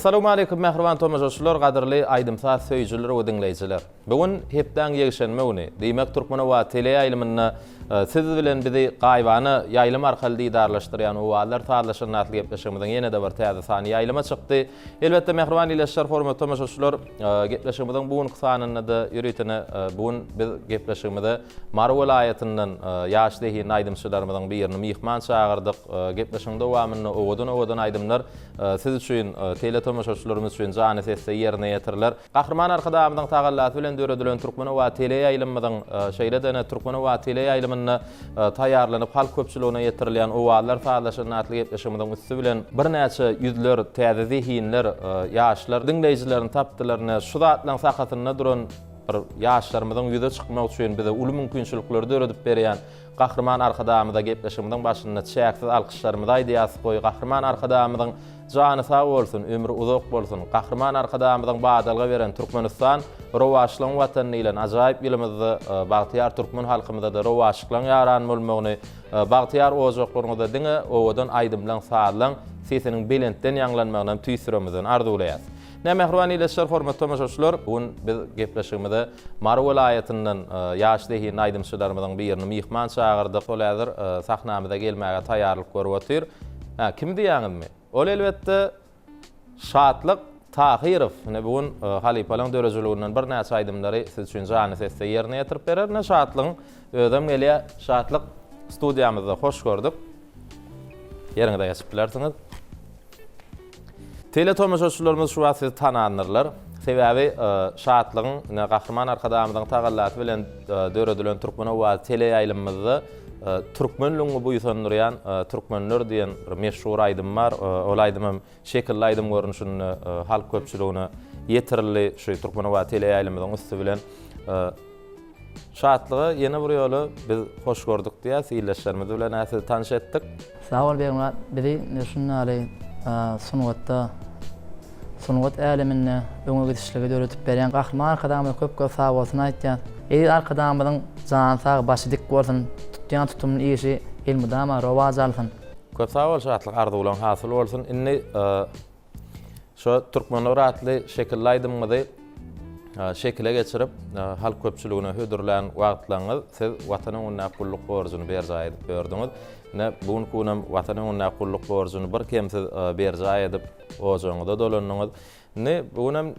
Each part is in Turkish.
Assalamu alaikum mehriban tomaşaşylar, gaderli aýdymsa söýjüler we dinleýijiler. Bugün hepden ýegişenmegini, diýmek Türkmen we tele ýaýlymany siz bilen bizi gaýbany ýaýlym arkaly diýdarlaşdyrýan owallar taýlaşanatly gepleşigimizden ýene de bir täze sany ýaýlyma çykdy. Elbetde mehriban ýeşler hormat tomaşaşylar, gepleşigimizden bugün sanyny da ýüritini bugün biz gepleşigimizde Mar welaýatynyň ýaş dehin aýdymçylarymyzyň birini mihman çağırdyk. Gepleşigimde owamyny owadan aýdymlar siz üçin tele tomaşaşylarymyz üçin jany sesde ýerine ýetirler. Gahrman arkadaşymyň tagallat bilen döredilen Türkmen we tele ýaýlymyzyň şeýledene Türkmen we tele ýaýlymany taýýarlanyp halk köpçüligine ýetirilýän owallar faýdalanatly gepleşigimizden üstü bilen bir näçe ýüzler, täze zihinler, ýaşlar dinleýijilerini tapdylaryna şu zatlaryň sakatyna duran bir ýaşlarymyzyň ýüze çykmak üçin bize uly mümkinçilikler döredip berýän Gahrman arkadaşymyza gepleşigimizden başyna çäksiz alkışlarymyzy aýdýasy goý. Gahrman arkadaşymyzyň jany sag bolsun, ömrü uzak bolsun. Gahrman arkadaşymyzyň badalga beren Türkmenistan rowaşlygyň watany ile ajaýyp ýylymyzdy bagtyar türkmen halkymyza da rowaşlygyň ýaran bolmagyny bagtyar ojaklaryňyzda diňe owadan aýdymlaň sağlaň sesiniň belentden ýanglanmagyny tüýsüremizden arzuwlaýar. Mehriban ýeşler hormat tomaşaşylar, bugün biz gepleşigimizde Mar welaýatynyň ýaş dehin aýdymçylarymyzyň birini mihman çağırdyk. Ol häzir sahnamyza gelmäge taýýarlyk görüp otyr. Kim diýäňizmi? Ol elbetde Şatlyk Tahirow. Bugün Halipalaň dörejiliginden bir näçe aýdymlary siz üçin jany sesde ýerine ýetirip berer. Şatlyň özüm gelýär. Şatlyk studiýamyzda hoş gördük. Ýeriňizde geçip bilersiňiz. Tele tomaşaşylarymyz şu wagt sizi tananyrlar. Sebäbi Şatlygyň Gahrman arkadaşymyzyň tagallat bilen döredilen Türkmen we tele ýaýlymyzda Türkmenligiňi buýsandyrýan Türkmenler diýen bir meşhur aýdym bar. Ol aýdymym şekilli aýdym görnüşini halk köpçüligine ýetirildi şu Türkmen we tele ýaýlymyzyň üstü bilen. Şatlygy ýene bir ýoly biz hoş gördük diýär, siýleşlerimiz bilen äsli tanış etdik. Sag ol beýler, biri şunlaly sunwat älemine öňe gidişlige döretip berýän Gahrman arkadaşyma köp sag bolsun aýtýar. Arkadaşymyň jany sag başy dik bolsun, tutýan tutumly işi ilmidama rowaj alsyn. Köp sag bol Şatlyk ardy bolan hasyl bolsun. Inni şu türkmenler atly şekilli aýdymyzy şekile geçirip halk köpçüligine hödürlän wagtlaryňyz siz watanyň näkullyk borjuny berjay edip berdiňiz. Bugün kunam watanyň näkullyk borjuny bir kemsiz berjay edip ojaňyzda dolanyňyz. Bugün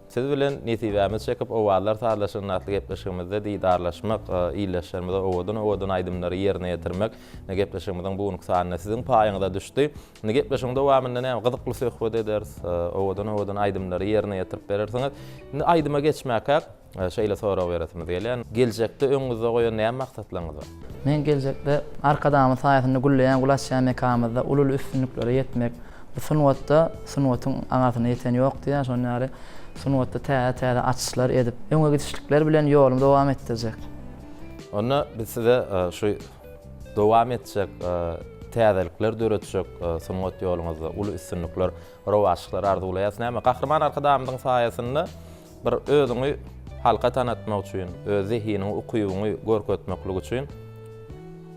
siz bilen netibämiz çekip owallar taýlaşanatly gepleşigimizde diýdarlaşmak, iýleşýärmizde owadan aýdymlary ýerine ýetirmek, gepleşigimizden bugün sanyna siziň paýyňyza düşdi. Gepleşigimde wamynda näme gyzykly söhbet ederiz, owadan aýdymlary ýerine ýetirip berersiňiz. Aýdyma geçmäkä şeýle sorag beretimiz gelýän. Geljekde öňüňizde goýan näme maksatlaryňyz bar? Men geljekde arkadaşymy saýatyny gulleýän gulaşýan mekamyzda ulul üstünliklere ýetmek, sunwatyň aňatyna ýeten ýok diýär, şonňary sunwatda täze açyşlar edip, öňe gidişlikler bilen ýolumy dowam etdirjek. Onda biz size şu dowam etjek täzelikler döretjek sunwat ýoluňyzda uly üstünlikler, rowaşlyklar arzuwlaýas. Näme Gahrman arkadaşymyň saýasynda bir özüňi halka tanatmak üçin, öz zihinini, ukybyny görkezmek üçin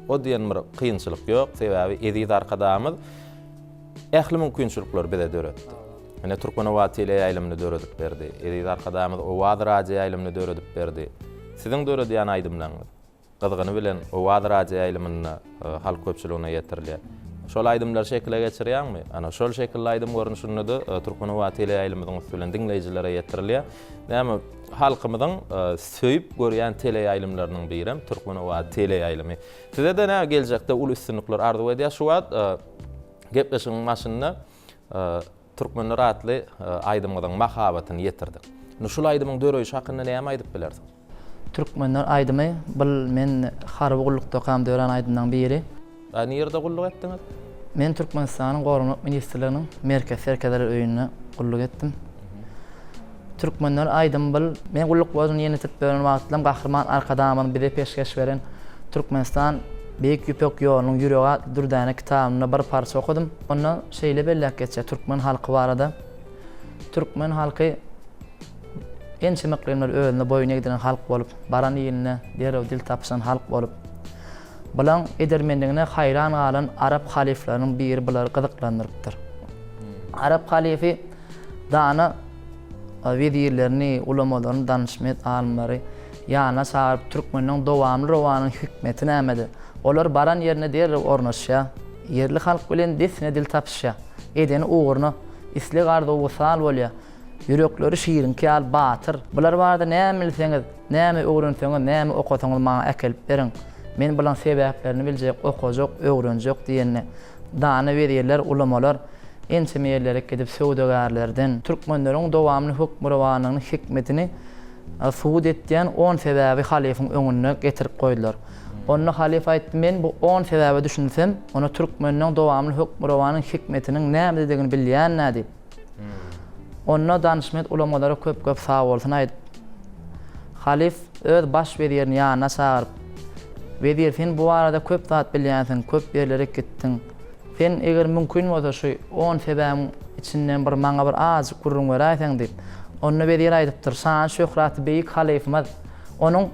o diýen bir kynçylyk ýok. Sebäbi edid arkadaşymyz ähli mümkinçilikler bize döretdi. Türkmen we tele ýaýlymyny döredip berdi. Edid arkadaşymyz owad radio ýaýlymyny döredip berdi. Siziň döredýän aýdymlaryňyz gyzygyny bilen owad radio ýaýlymyny halk köpçüligine ýetirilýär. Şol aýdymlar şekile geçirýärmi? Şol şekilli aýdym görnüşini de Türkmen we tele ýaýlymyzyň üstünden dinleýijilere ýetirilýär. Näme halkymyzyň söýüp görýän tele ýaýlymlarynyň biri Türkmen we tele ýaýlymy. Size de näme geljekde ul üstünlikler arzuw edýär. Şu wagt gepleşigiň maşynyna Türkmenler atly aýdymyň mahabatyny ýetirdik. Şol aýdymyň döreýişi hakynda näme aýdyp bilersiň? Türkmenler aýdymy men harby gullukda kam dören aýdymdan biri. Ýerde gulluk etdiňiz? Men Türkmenistanyň Gorunluk Ministrliginiň merkezleri öýüne gulluk etdim. Türkmenler aýdym men gulluk bozuny ýenetip beren wagtlam Gahrman arkadaşymyň bize peşkeş beren Türkmenistan Beýik Ýüpek ýolunyň ýüregi durdany kitabyny bir parça okudum. Onda şeýle belläp geçýär türkmen halky barada. Türkmen halky ençe meklenler özüne boyun egdiren halk bolup, baran ýeline derw dil tapşan halk bolup, bulan edermenligine hayran galan Arap haliflarynyň biri bular gyzyklandyrypdyr. Arap halifi Dana vezirlerini, ulamalarını, danışmet alimleri yana çağırıp Türkmeniň dowamly rowanyň hikmeti nämedi? Olar baran ýerine der ornaşýa, yerli halk bilen desine dil tapşýa. Edeni uğurna isli garda wusal bolýa. Yürekleri şiirin kal batyr. Bular barada näme bilseňiz, näme öwrenseňiz, näme okasaňyz maňa äkelip beriň. Men bilen sebäplerini biljek, okajak, öwrenjek diýenni. Dana vezirler, ulamalar ençe yerlere gidip söwdegarlardan Türkmenleriň dowamly hukm rowanynyň hikmetini suud etdiýän 10 sebäbi halifyň öňüne getirip goýdular. Onu halife aýtdy, men bu 10 sebäbi düşünsem, onu Türkmenleriň dowamly hukm rowanynyň hikmetiniň nämedigini bilýän nädi. Onu danışmet ulamalara köp sag bolsun aýdy. Halif öz baş vezirini ýanyna çağıryp, vezir sen bu arada köp zat bilýänsiň, köp ýerlere gitdiň. Sen eger mümkin bolsa şu 10 sebäbiň içinden bir maňa bir az gurrun beräýsäň diýip, onu vezir aýdypdyr. Şan şöhraty beýik halifymaz. Onuň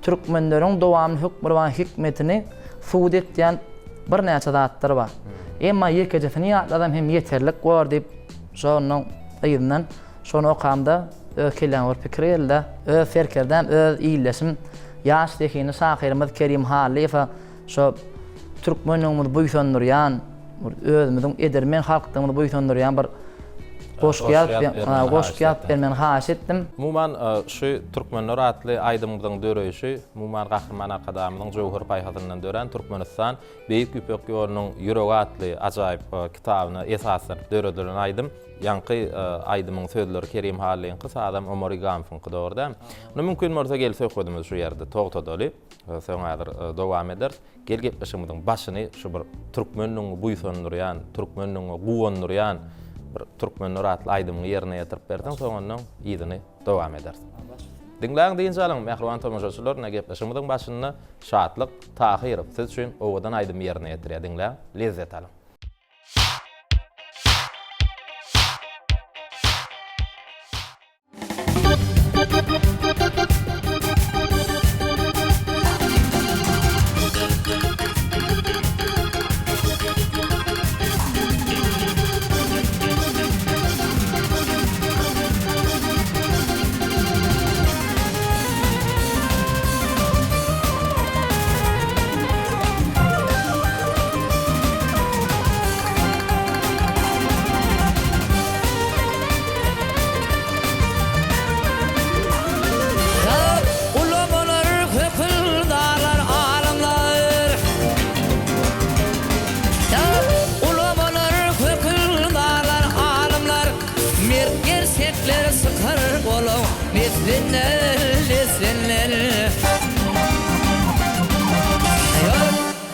Türkmenleriň dowamly hukm rowanyň hikmetini suud etdiýän bir näçe zatlar bar. Emma ýekejesini ýatladam hem ýeterlik bar diýip şonuň ýygynyň şonu okamda ökelen bir pikir elde, öz ferkerden öz iýleşim ýaş dekini şahyrymyz Kerim Halifa şo Türkmenleriň buýsandyrýan, özümiziň edermen halkdygyny buýsandyrýan bir goşgyap bermen haýyş etdim. Muman şu Türkmenler atly aýdymyň döreýişi, muman Gahryman Akadamynyň Jowhar paýhatynyň dören Türkmenistan Beýik Üpek ýolunyň ýüregi atly ajaýyp kitabyny esaslar döredilen aýdym. Yankı aydımın sözleri Kerim Hali'nin kısa adam Ömer İgamf'ın kıdorda. Onu mümkün morsa gel söküdümüz şu yerde toğtadoli. Sonra devam eder. Gel gepleşimizin başını şu bir Türkmenliğin buýsandyrýan, Türkmenliğin guwandyrýan bir Türkmenler atly aydymyň ýerine ýetirip berdiň. Soňra onuň ýygyny devam eder. Dinläň diýinçe alyň mehriban tamaşaçylar, gepleşimizin başyny şatlyk, tahyr siz üçin owadan aydym ýerine ýetirýär. Dinläň, lezzet alyň.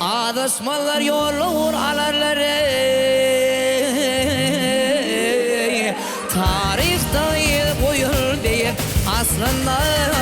Adasmalar yolur alarları tarihta yer koyur diye aslanlar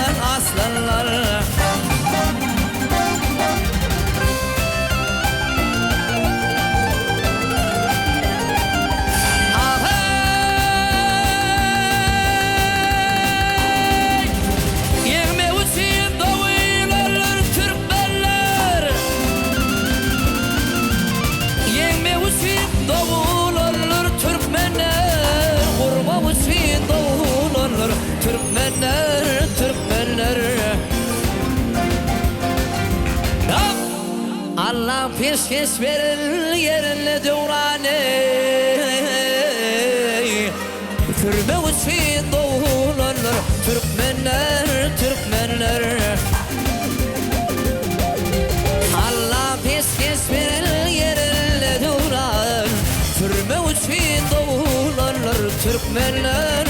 Türkmenler Allah peşkeş verir yerine devrane Türbe uçun doğulanlar Türkmenler Allah peşkeş verir yerine devran Türbe uçun doğulanlar Türkmenler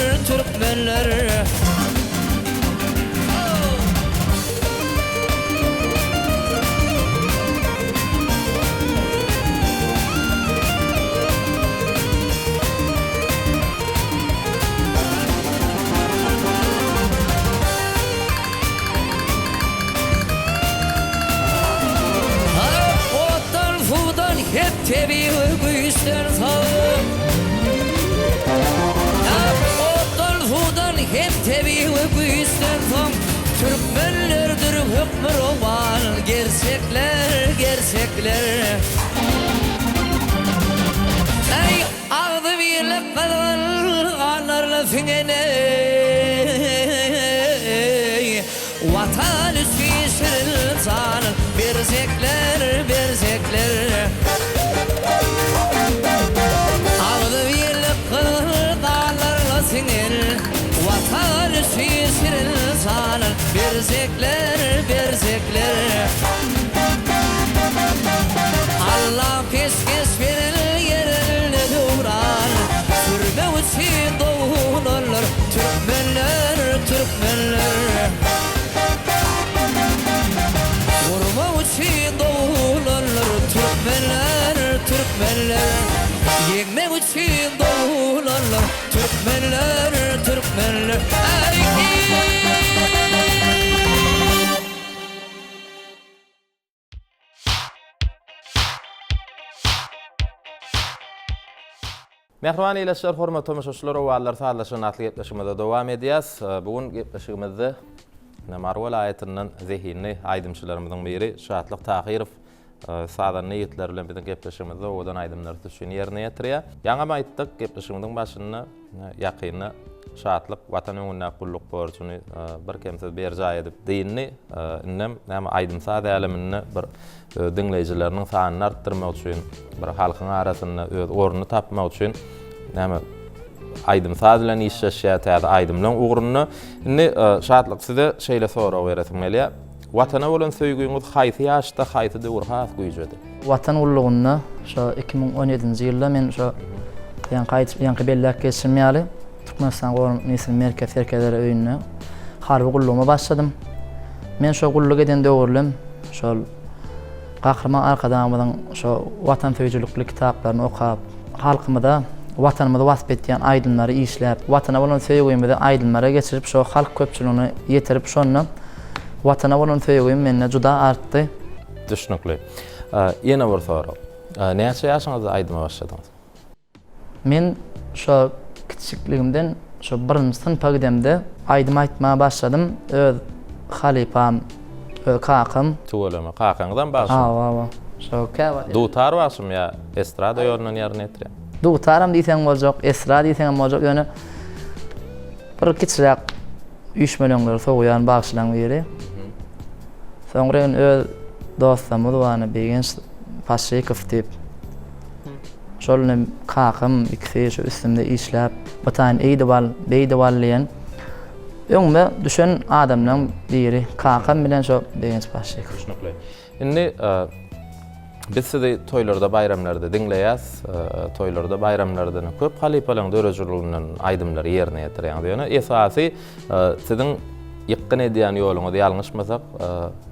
hep tebi güýçler sağ. Otdan hudan hep tebi güýçler sağ. Türkmenlerdir hükmü roman gerçekler. Ey ağdı birlik kadar anarlar fingene Vatan üstüsün zanın Berzekler Ağlı birlik kırdarlarla sinir Vatan üstüsün zanın Berzekler Allah pes verir yerine duran Türbe uçun doğulurlar Türkmenler Vurma uçun doğulurlar Türkmenler Yekme uçun doğulurlar Türkmenler Mehriban eyleşler, hormat tomaşaşlar, ovallar sağlaşan atlı gepleşimizde devam ediyaz. Bugün gepleşimizde Marwal ayetinden zehinni aydımçılarımızın biri Şahatlık Tahirov sağdan niyetler bilen bizim gepleşimizde odan aydımlar düşün yerine yetiriyor. Yaňa aýtdyk gepleşimizin başyna ýakyny şahatlyk watan öňünde kulluk borçuny bir kemsiz berja edip diýinni innem näme aýdymsa dälemini bir dinleýijileriniň sanyny artdyrmak üçin bir halkyň arasynda öz ornuny tapmak üçin näme aýdymsa bilen işleşýär aýdym bilen ugruny indi şahatlyk size şeýle sorak beresim gelýär. Watana bolan söýgüňiz haýsy ýaşda haýsy döwürhas güýjedi? Watan ullugyny şu 2017-nji ýylda men şu ýanky bellek geçirmýäli Türkmenistan Gorun Mesil Merkez Serkeleri öýüne harby gullugma başladym. Men şu gullug eden döwürlem şol Gahrman arkadamyň şu watan söýjülükli kitaplaryny okap, halkymyza watanymyzy wasp etýän aýdymlary işläp, watana bolan söýgüňimizi aýdymlara geçirip şu halk köpçüligini ýetirip şonu watana bolan söýgüň menne juda artdy. Düşnükli. Ýene bir sorak. Näçe ýaşyňyzda aýdyma başladyňyz? Men şu kiçikligimden şu 1-nji synpa gidemde aýdym aýtmağa başladym. Öz halipam, öz kakam. Tuwalama kakaňyzdan başlady. Ha. Şu käwa. Dutar başym ýa estrada ýolundan ýerine ýetirýär. Dutaram diýsen boljak, esra diýsen boljak. Ýöne bir kiçirak 3 milyonlar soğuyan bağışlan biri. Sonra öz dostumuz var, Begenç Paşaykov diýip. Şolny kakam ikisi şu üstümde işläp, batan beýdewallyň. Öňme düşen adamlaryň biri kakam bilen şu Begenç Paşaykov. Indi biz sizi toylarda, bayramlarda dinleýäs. Toylarda, bayramlarda köp halipalaryň dörejiliginden aýdymlary ýerine ýetirýän diýene. Esasy siziň ýykyn edýän ýoluňyz ýalňyşmasak,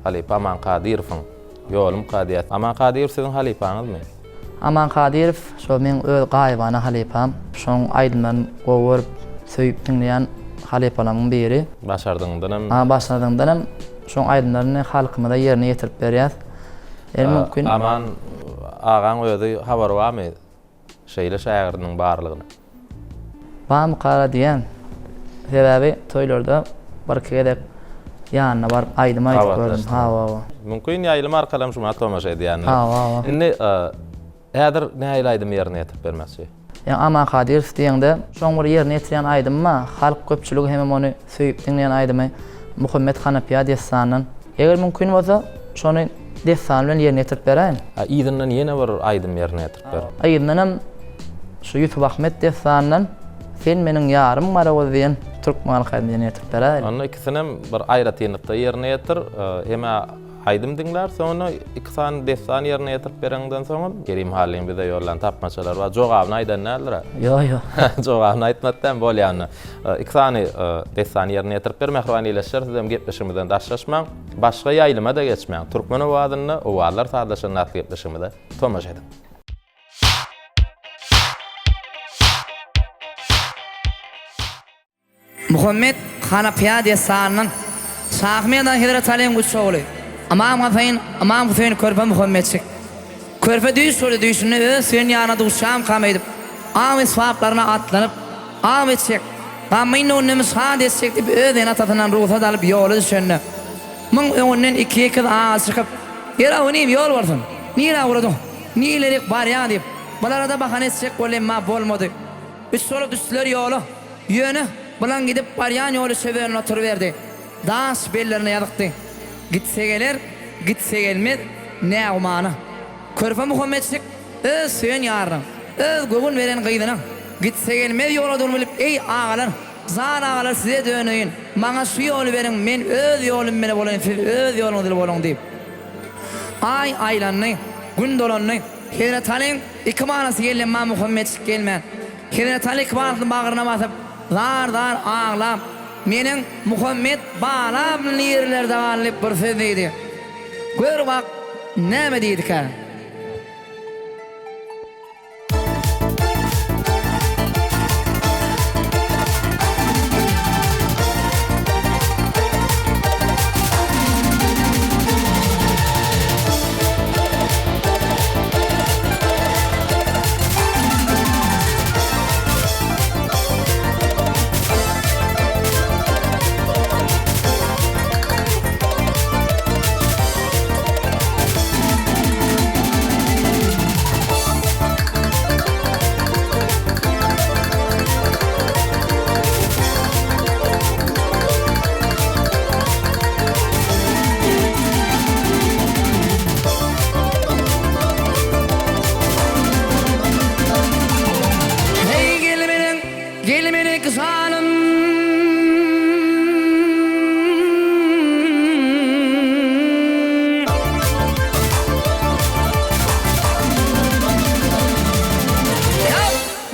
Halipa Aman Kadirowyň ýolum Kadiyat. Aman Kadirow siziň halipaňyzmy? Aman Kadirow şu men öz gaýbany halipam. Şoň aýdymlaryny gowy söýüp dinleýän halipalaryň biri. Başardyňdan başardyňdan şoň aýdymlaryny halkymyza ýerine ýetirip berýär. Mümkin. Aman ağaň özi habar barmy? Şeýle şäheriniň barlygyny. Bam qara diýen. Sebäbi toylarda barky gedip ýanyna barıp aýdym aýdyp gördüm. Ha. Mümkin ýaýlym arkalam şuňa tomaşa edýän. Ha. Indi häzir näme aýdym ýerine ýetip bermäsi? Ýa Aman Kadirow diýende şoň bir ýerine ýetirýän aýdymma halk köpçüligi hem ony söýüp dinleýän aýdymy Muhammed Hanafiýa desanyň. Eger mümkin bolsa şonu desan bilen ýerine ýetirip berýän. Ýygynyň ýene bir aýdym ýerine ýetirip ber. Aýdymnam şu Ýusuf Ahmet desanyň sen meniň ýarym marawa diýen Türkmen halkyna ýetirip berýän. Onda ikisinem bir aýrat ýenlikde ýerine ýetir. Hem aýdym dinler, sonra ikisany desan ýerine ýetirip berenden soň Kerim Halyň bize ýollan tapmaçalar we jogabyny aýdan näler? Yo. Jogabyny aýtmatdan bolýan. Ikisany desan ýerine ýetirip bermek wagtyndaşlar sizem gepleşimizden daşlaşmaň. Başga ýaýlyma da geçmeň. Türkmen owadyny owalar saýlaşan natly gepleşimizde tomaş edin. Muhammed Hanafiýa desanyň Şahmedan Hazrat Aliň güçoğly. Amam Hüseyin körpe Muhammedçik. Körpe düýşüni öz sen ýanyna duşam kam edip, am isfaplaryna atlanyp, am etjek. Gamyny onnym saat etsek diýip öýden atatynan ruhsat alyp ýoly düşenni. Muň öňünden iki kız aşykyp, "Ýera ony ýol bolsun. Niýe uğradyň? Niýelerek barýan?" diýip. Balara da bahane etsek bolem ma bolmady. Üç soly düşdiler ýoly. Yönü bulan gidip baryan yolu severin oturuverdi. Dans bellerine yadıktı. Gitse gelir, gitse gelmez, ne umanı. Körpe Muhammedçik, öz suyun yarın, öz göğün veren kıydına. Gitse gelmez yola durulup, ey ağalar, zan ağalar size dönüyün. Bana şu yolu verin, men öz yolum beni bolun, siz öz yolunu bolun deyip. Ay aylanını, gün dolanını, Hazret Ali'nin iki manası gelen ma Muhammedçik gelmen. Hazret Ali iki manasını bağrına basıp, zar ağlam. Menin Muhammed bağlam lirlerde varlıp bir söz deydi. Gör bak, näme deydi ki? Gelmenin kısanım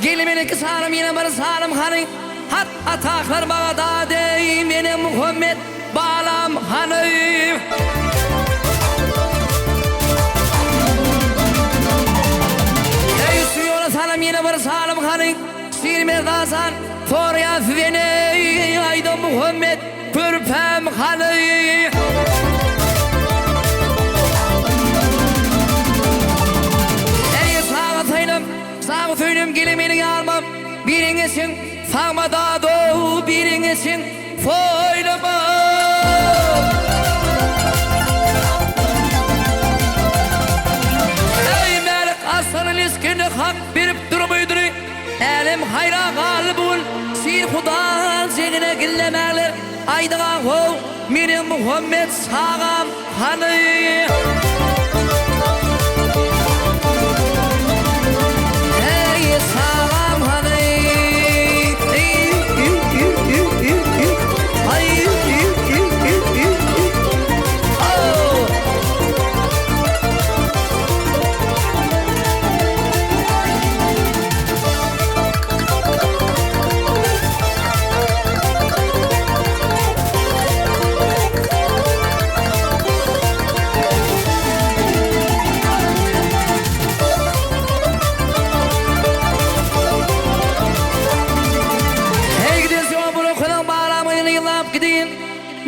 Gelmenin kısanım yine bana sarım hanı Hat ataklar bağda deyim yine Muhammed bağlam hanı Ey suyuna sarım yine bana sarım hanı Sir merdasan Torya füvene ayda Muhammed Pürpem hanı Ey sağa taylım Sağa söylüm gelemeni yarmam Biringesin sağmada doğu Biringesin foylama Ey melik aslanın iskini hak verip durmuydun Elim hayra galibul Sir Huda zegine gillemerler Aydığa hov Mirin Muhammed sağam hanı Ey sağam hanı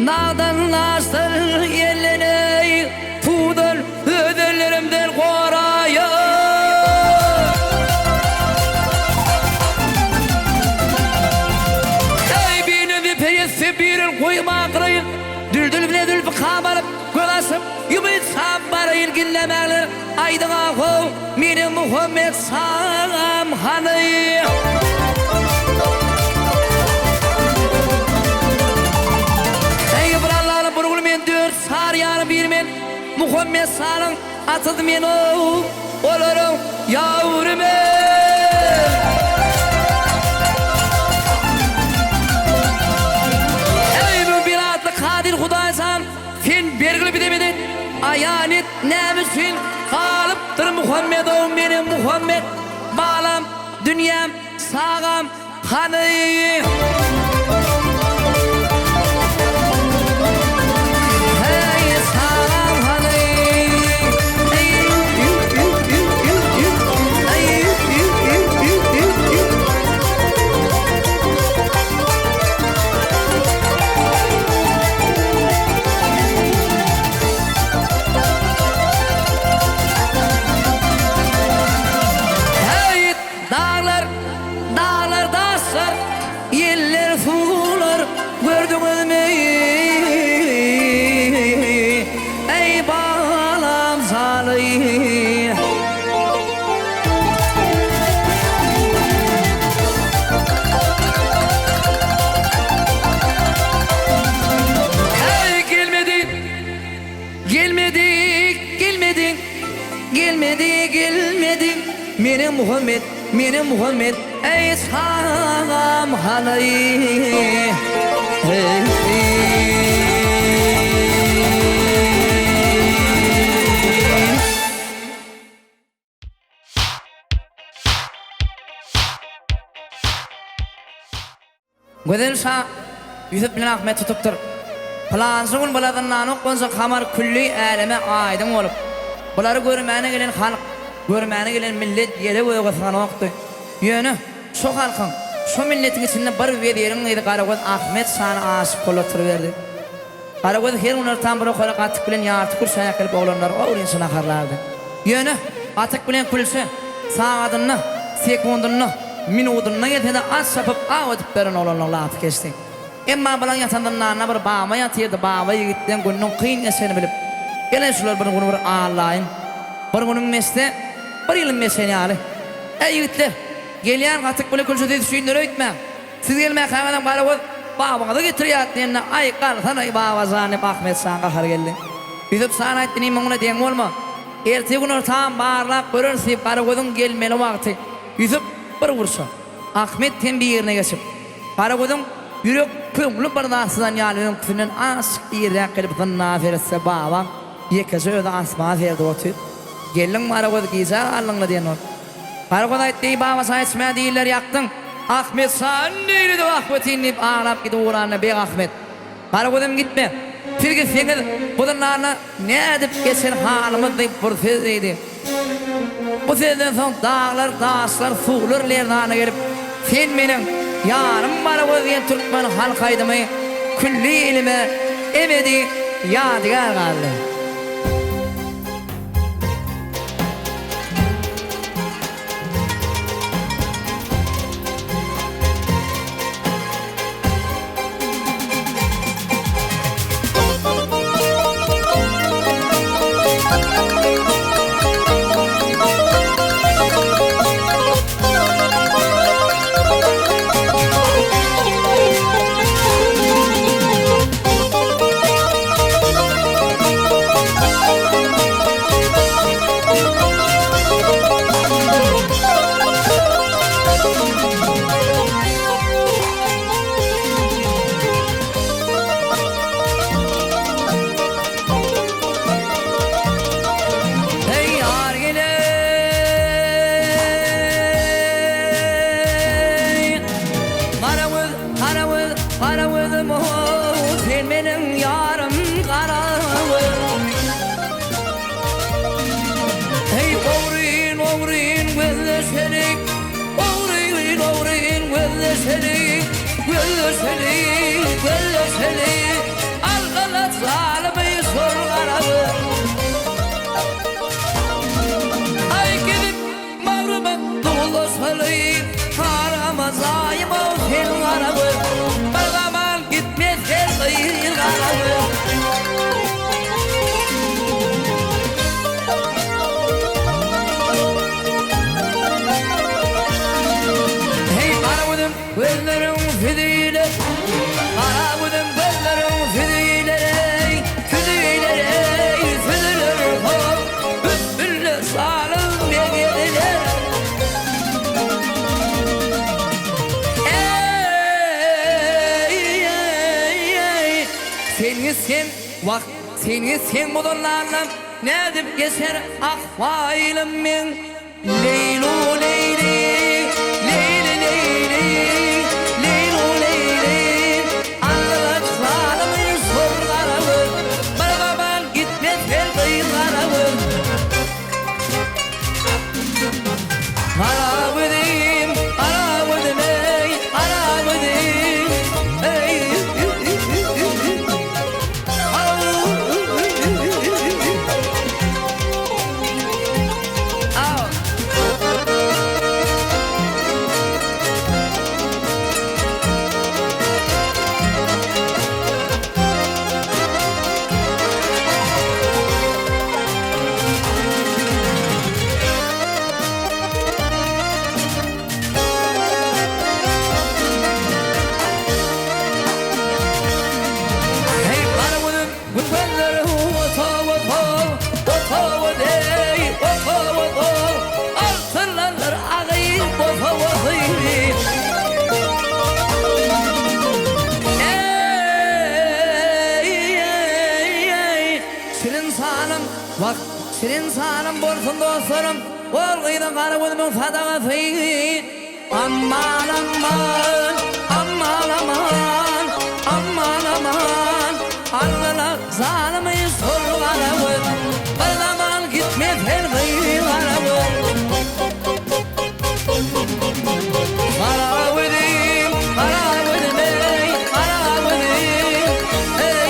Dağdan nasıl yerlene Tuğdan ödüllerimden koraya Ey beni bir peyesi birin koyma kırayın Düldül bile dülpü kabarıp Gölasıp yubit sabbarayın Gillemeler aydığa kov Mini Muhammed sağam hanı Sarıyanı bir men Muhammed sarın atıldı men olurum yavrum Ey bu bir adlı kadir Hudaysan Fin bergili bidemedin Ayanet nemişsin Kalıptır Muhammed o benim Muhammed Bağlam dünyam sağam hanı Dağlar dağlar dasar Yeller Muhammed, menem Muhammed, ey sağam halay. Güzel şah, Yusuf bin Ahmet tutuptur. Plansıgın buladan nanık konsa kamar külli aleme aydın olup. Buları görmeyene gelen halk, görmeyene gelen millet yere boygasıgan oktu. Yönü, şu halkın, şu milletin içinde bir veriyerin idi Karagöz Ahmet sana aşık kolattır verdi. Karagöz her unar tam bir okula katık bilen yartı kursa yakılıp oğlanlar o uğrinsine akarlardı. Yönü, atık bilen külse, sağ adını, sekundunu, minudunu yetede az sapıp avatıp verin oğlanlar lafı kesti. Emma balan yatandan nana bir bağma yatıydı, bağma yigitten günün kıyın eseni bilip. Gelen şular bir günü bir ağlayın. Bir günün mesle, bir yılın mesleğini ağlı. Ey yigitler, geliyen katık böyle külçü dedi suyunları öğütmem. Siz gelmeye kalmadan Karagöz, bağımı da getiriyor diyenine ay kalsana bağma zanip Ahmet sana kahar geldi. Yusuf sana ettin imanına diyen olma. Ertesi gün ortağım bağırlak görürseyip Karagöz'ün gelmeli vakti. Yusuf bir vursa, Ahmet tem bir yerine geçip. Karagöz'ün yürek köngülü bardağısından yalının küfünden asık yerden gelip zannâ feretse bağlam. Yekesi öde asma ferdi otu. Gelin Karagöz giyser alınla diyen ol. Karagöz ettiği bağma sayesmeye değiller yaktın. Ahmet sağın değildi Ahmet'i inip ağlap gidi uğranına bey Ahmet. Karagöz'üm gitme. Firgi seniz bunlarla ne edip geçen halımız deyip bir sözdeydi. Bu sözden son dağlar, taşlar, suğlar lerdana gelip sen benim yarım Karagöz diyen Türkmen halkaydımı külli ilime ebedi yadigar kaldı. Seni sen budurlarla ne edip geçer ahvailim men. Leylu leyli, leyli leyli, leylu leyli. Anlık zalimin sorlarımı, bana gitmez el kıyılarımı. Arabıdım, arabıdım ey, arabıdım ey. Bak senin sağlam bolsun dostlarım. Ol kıyıda karı gözümün sadakası. Aman aman, aman aman, aman aman. Allah'lar zalimi sorgu arabı. Bir zaman gitmez her kıyı arabı. Kara gözüm, kara gözüm, ey, kara gözüm, ey,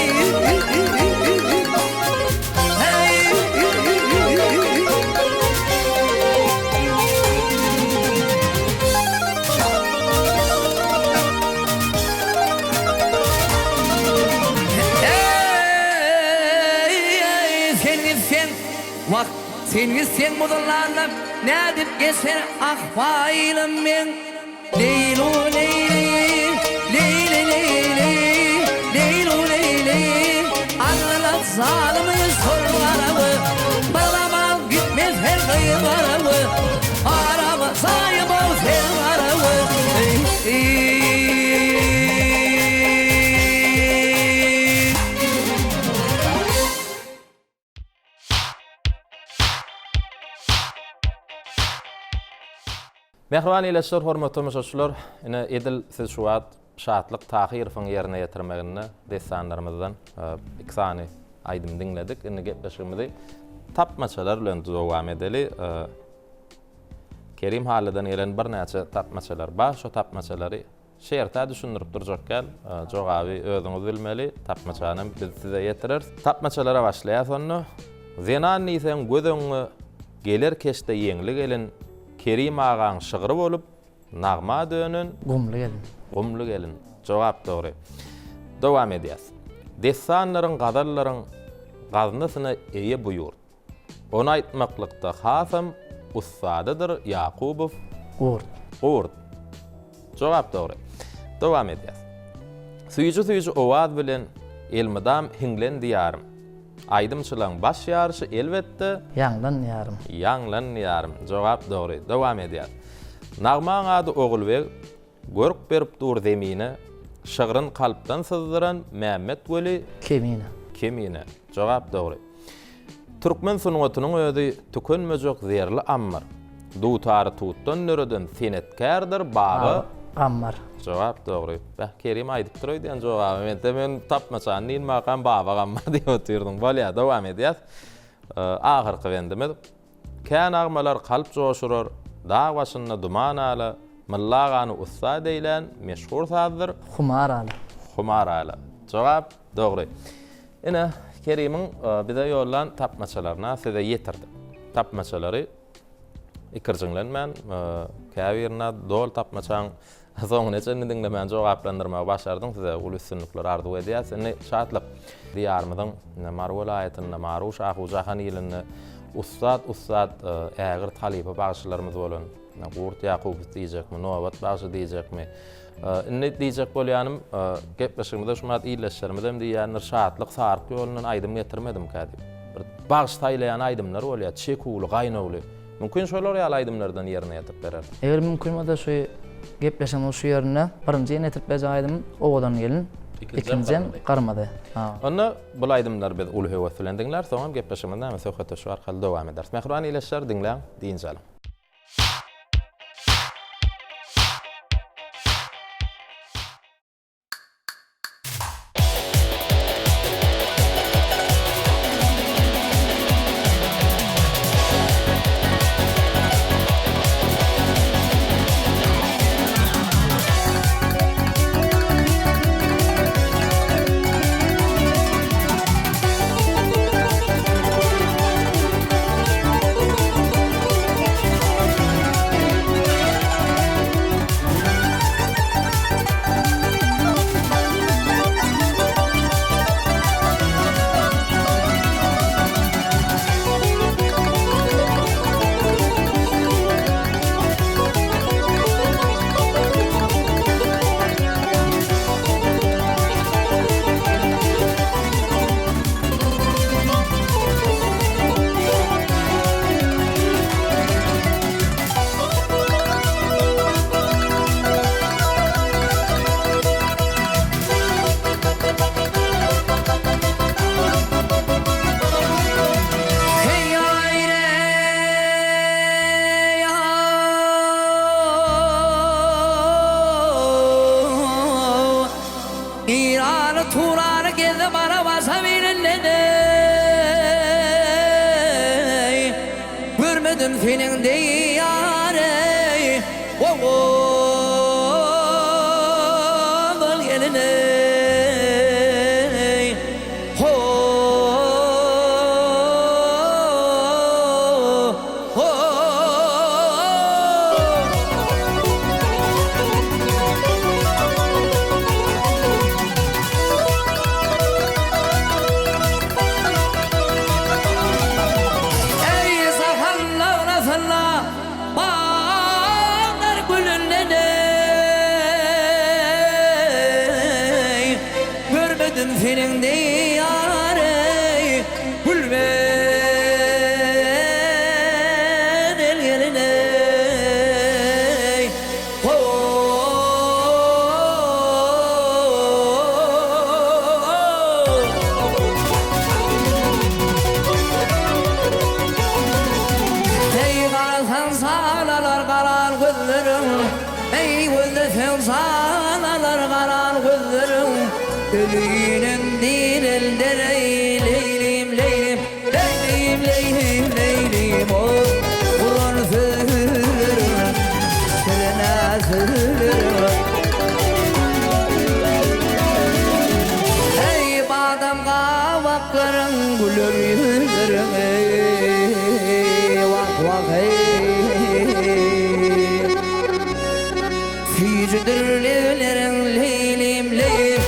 Bak sen mudurlandım ne dip geçer ahvailim men Leylu leyli leyli leyli leylu leyli Anlat zalimi sorgu arabı Bağlamal gitmez her kıyım arabı Araba sahip ol sen arabı Mehriban ileşler, hormatly tamaşaçylar, ine edil siz şu wagt şatlyk tahyryfyň ýerine ýetirmegine dessanlarymyzdan iki sany aýdym diňledik. Ine gepleşigimizi tapmaçalar bilen dowam edeli. Kerim haladan gelen bir näçe tapmaçalar bar, şo tapmaçalary şeýertä düşündirip durjak gel. Jogaby özüňiz bilmeli, tapmaçany biz size ýetirir. Tapmaçalara başlaýar Zenan isen gözüňi gelir keşde ýeňli gelen Kerim ağaň şygyry bolup, nagma dönün, gumly gelin. Jogap dogry. Dowam edýäs. Dessanlaryň gadarlaryň gazynysyna eýe buýur. Onu aýtmaklykda hasam ustadydyr Yakubow Gurt. Jogap dogry. Dowam edýäs. Süýjü owaz bilen elmydam hinglen diýarym. Aýdymçylaryň baş ýarşy elbetde ýanglan ýarym. Jogap dogry. Dowam edýär. Nagmaň ady Ogulbek görk berip dur zemine şygryn kalpdan sızdyran Mehmet Weli Kemine. Jogap dogry. Türkmen sunugatynyň özi tükünmejek zerli ammar. Dutary tutdan nöreden senetkardyr bagy ammar. Jogap dogry. Kerim aýdyp duruyor diýen jogap. Men tapmaçan nil maqam baba ammar diýip otyrdyň. Bolýa, dowam edýäs. Ahyrky wendimiz. Kän agmalar kalp joşurur, dağ başynda duman ala, mallagany usta deýlen meşhur sazdyr. Humar ala. Jogap dogry. Ine Kerimiň bize ýollan tapmaçalaryna size ýetirdi. Tapmaçalary ikirjiňlenmän, käbirna dol tapmaçaň soňy neçeni diňlemän jogaplandyrmagy başardyň size ul üstünlikler arzu edýäs. Ine şatlyk diýarmyzyň Mar welaýatyna Maru Şahu Jahan ýylyny ustad ägir taliba bagşylarymyz bolan Gurt Yakubow diýjekmi, Nowat bagşy diýjekmi? Ine diýjek bolýanym gepleşigimizde şumat iýleşýärmidem diýýänler şatlyk sarky ýolundan aýdym getirmedim kädi. Bir bagş taýlayan aýdymlar bolýar, çekuli, gaýnawly. Mümkin şolar ýaly aýdymlardan ýerine ýetip berer. Eger mümkin bolsa şu gepleşigimiz şu ýerine birinji ýetip berýän aýdym owadan gelin. İkinciden qarmady. Onu bu aýdymlar biz ulu höwes bilen diňler, soňam gepleşigimizden hem söhbet şu arkaly dowam ederiz. Mehriban ileşler diňläň diýinjelim. filin diyare Oğul geline Senin diyare gülben el geline Ey karasan sağlalar karar gözlerim Ey gözlesin sağlalar karar gözlerim Ölüğünün dilelder ey leylim leylim Leylim leylim leylim o Kur'an söylerim Selena söylerim Ey badem kavakların gülür yüzlerim Ey vak vak ey Fücüdür levlerin leylim leylim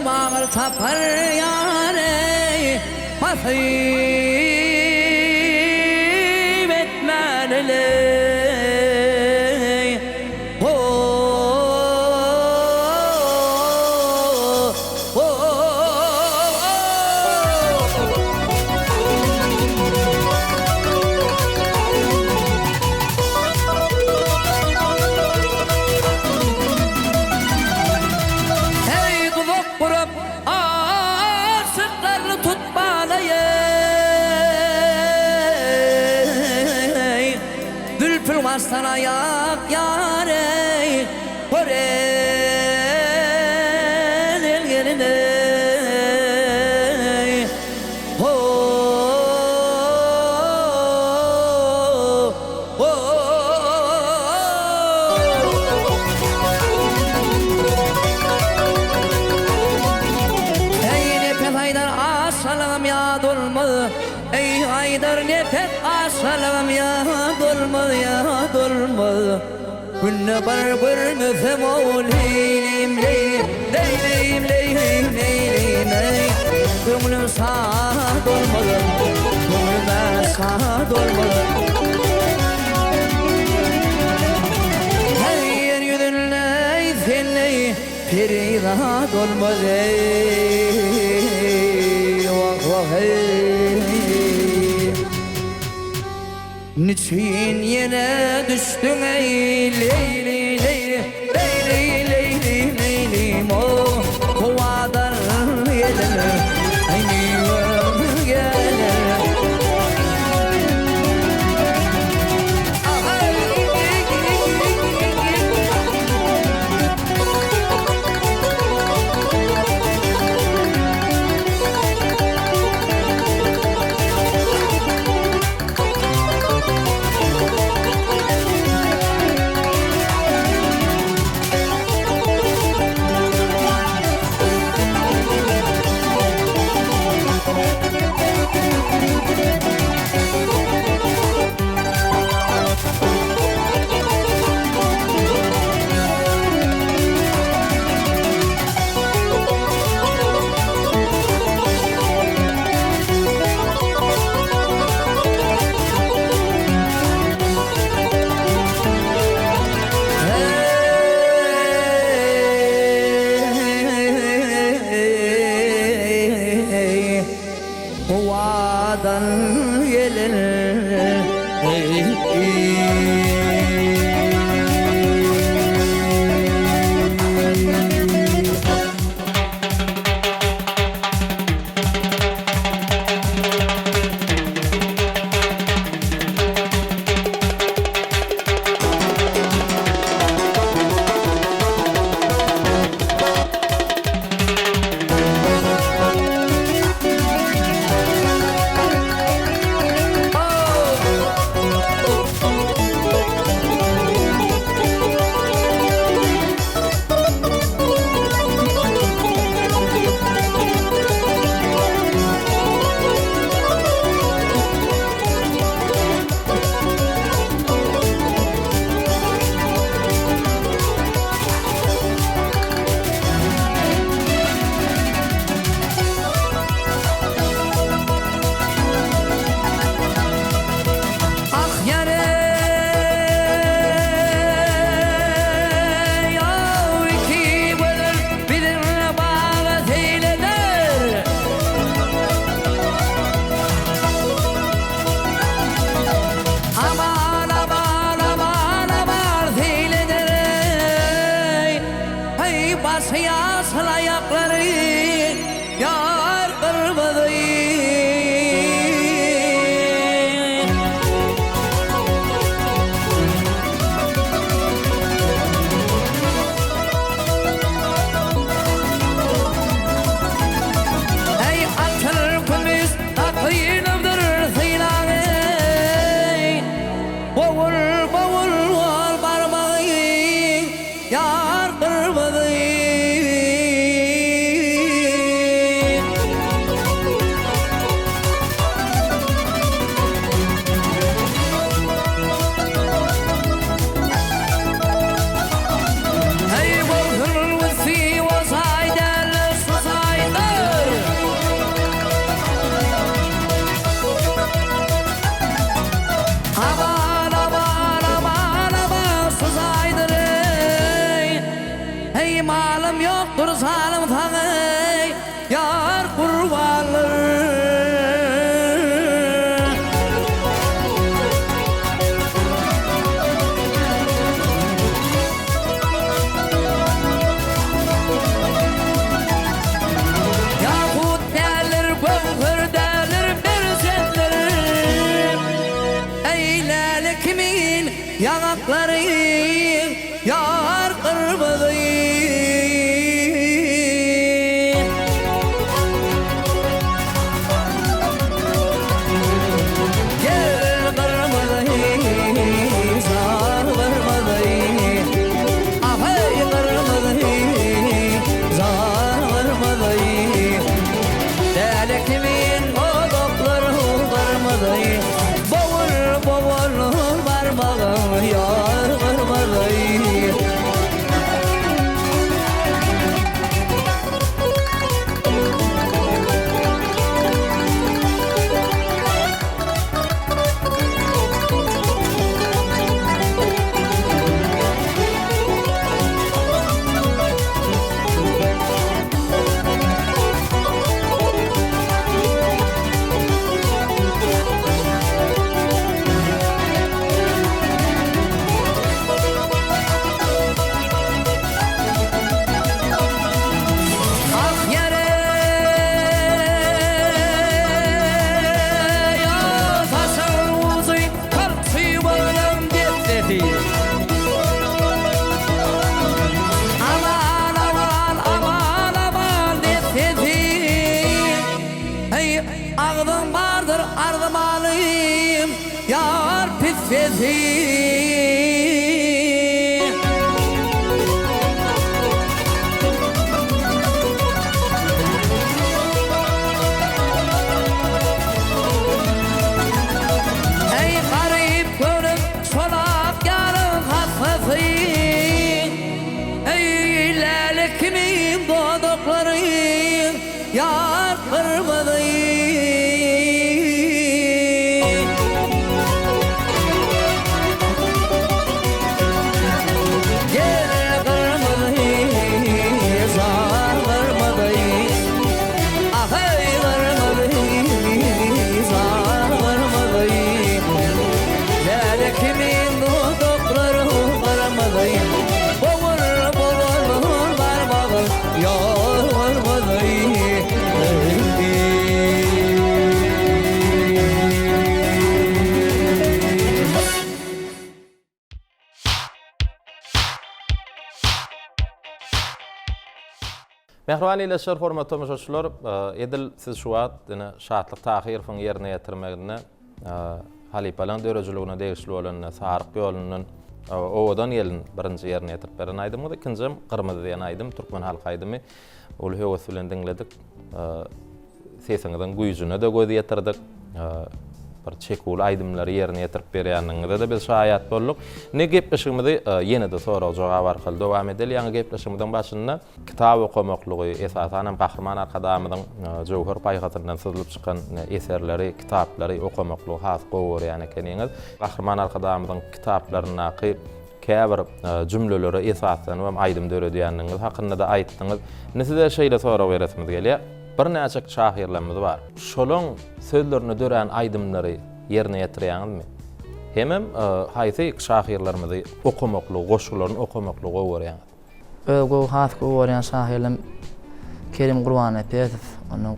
Mağır tapar yâre Hasip etmeley Sana yak yâre Horel el geline Ey nefes haydar aşalım ya dolmalı Ey haydar nefes aşalım ya dolmalı ya dolmalı Günne bar görmesem o leylim leylim Leylim leylim leylim ey Gönlüm sağ dolmalı Gönlüme sağ dolmalı Her yer yüzünle senle Ferida dolmalı ey Vah vah ey Niçin yine düştün ey leyli leyli Leyli leyli leylim o Kovadar gelir Aynı gelir yasıl ayakları yar kırmadı. Ey atır kümüz akıyınımdır sıylağı. Bavul bavul var parmağı yar kırmadı. Hey bozulur visi vasaydan susaydır. Aman aman aman aman susaydır. Hey malım yoktur salım tanı yar kurbanlar. Yakut derler, gövhür derler, berzetler. Eyleli kimin yanakları yar kırmadı. Gel kırmadı, zar kırmadı. Ahey kırmadı, zar kırmadı. Deli kimin odakları kırmadı. Bavul bavul parmağım yar kırmadı. Ah yere ya tasavvuzu kalpsi bağlam detti. Aman aman aman aman detti. Hey ağzım vardır arzumalıyım yar pisfesi. Ey garip gönül solak yarın hafızı. Ey lale kimin doğdukları yar kırmadı. Gel kırmadı, zar kırmadı. Ahey kırmadı, zar kırmadı. Lale kimin doğdukları kırmadı. Bavul bavul parmağım yar kırmadı. Mehriban ýylyşlar, hormatly tamaşaçylar, edil siz şu wagt ine şatlyk tahyryň ýerine ýetirmegine Halipalaň dörejiligine degişli bolan Saryk ýolunun owadan ýelin birinji ýerine ýetirip beren aýdym, ikinjim Gyrmyzy diýen aýdym, türkmen halky aýdymy. Ol höwes bilen diňledik. Sesiňizden güýjüne de göz ýetirdik. Bir çekul aýdymlary ýerine ýetirip berýändiginde de biz şaýat bolduk. Ne gepleşigimizi ýene de soraw jogap arkaly dowam edeli. Ýa-ni gepleşigimizden başynda kitap okumaklygy, esasan Gahrman Arkadamyň jowher paýgatyndan syzylyp çykan eserleri, kitaplary okumaklygy has gowurýan ekeniňiz. Gahrman Arkadamyň kitaplaryndaky käbir jümleleri esasen we aýdym döredýändiňiz hakynda da aýtdyňyz. Neside şeýle soraw beresimiz gelýär. Bir näçe şahirlerimiz bar. Şolaň sözlerini dören aýdymlary ýerine ýetirýänmi? Hemem haýsy şahirlerimizi okumakly, goşularyny okumakly gowurýan. Ögo hatku bolan şahirlim Kerim Qurban Epetov, onu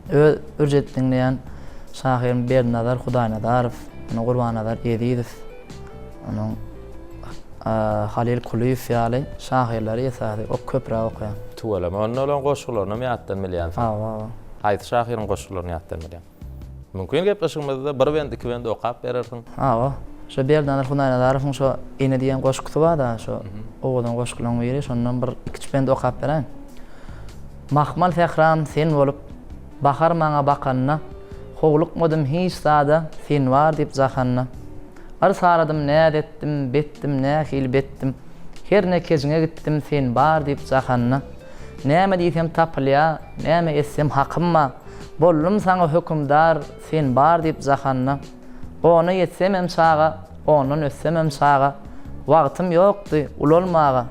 ücret dinleyen şahirim Bernadar Hudaynazarov, onu Qurbanazar Edidov, onun Halil Kuliyev ýaly şahirleri ýasady, o köpre okuyan. Tuwalama onu olan goşgularyny ýatdan bilýän. Haýdy şahiryň goşgularyny ýatdan bilýän. Mümkin gepleşigimizde bir bend, iki bend okap berersiň. Şu Bernadar Hudaynazarowň şu ene diýen goşgusy bar da, şu oğlan goşgularyň biri, şondan bir iki bend okap berän. Mahmal Fehram sen bolup, bakar maňa bakanna, howluk modum hiç sada sen var diýip zahanna. Arsaradım näde etdim, betdim, nähil betdim. Her ne keziňe gitdim, sen bar diýip zahanna. Näme diýsem tapylýa, näme etsem hakymma. Bollum saňa hökümdar, sen bar diýip zahanna. Onu yetsemem sağa, onun össemem sağa. Wagtym ýokdy ulolmaga.